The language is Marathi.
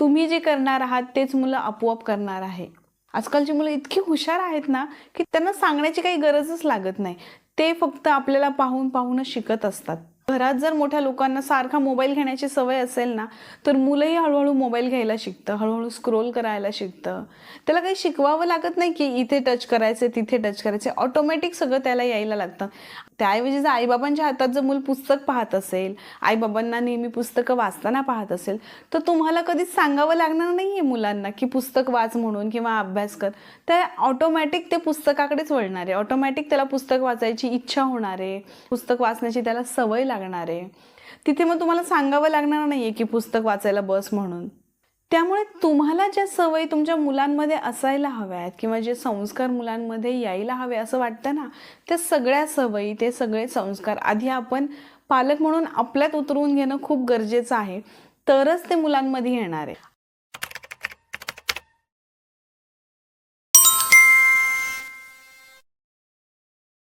तुम्ही जे करणार आहात तेच मुलं आपोआप करणार आहे. आजकालची मुलं इतकी हुशार आहेत ना, की त्यांना सांगण्याची काही गरजच लागत नाही. ते फक्त आपल्याला पाहून पाहूनच शिकत असतात. घरात जर मोठ्या लोकांना सारखा मोबाईल घेण्याची सवय असेल ना, तर मुलंही हळूहळू मोबाईल घ्यायला शिकतं, हळूहळू स्क्रोल करायला शिकतं. त्याला काही शिकवावं लागत नाही, की इथे टच करायचे, तिथे टच करायचे. ऑटोमॅटिक सगळं त्याला यायला लागतं. त्याऐवजी जर आईबाबांच्या हातात जर मूल पुस्तक पाहत असेल, आईबाबांना नेहमी पुस्तकं वाचताना पाहत असेल, तर तुम्हाला कधीच सांगावं लागणार नाही आहे मुलांना, की पुस्तक वाच म्हणून किंवा अभ्यास कर. तर ऑटोमॅटिक ते पुस्तकाकडेच वळणार आहे. ऑटोमॅटिक त्याला पुस्तक वाचायची इच्छा होणार आहे. पुस्तक वाचण्याची त्याला सवय लागणार आहे. तिथे मग तुम्हाला सांगावं लागणार नाही आहे, की पुस्तक वाचायला बस म्हणून. त्यामुळे तुम्हाला ज्या सवयी तुमच्या मुलांमध्ये असायला हव्यात किंवा जे संस्कार मुलांमध्ये यायला हवे असं वाटतं ना, त्या सगळ्या सवयी, ते सगळे संस्कार आधी आपण पालक म्हणून आपल्यात उतरवून घेणं खूप गरजेचं आहे. तरच ते मुलांमध्ये येणार आहे.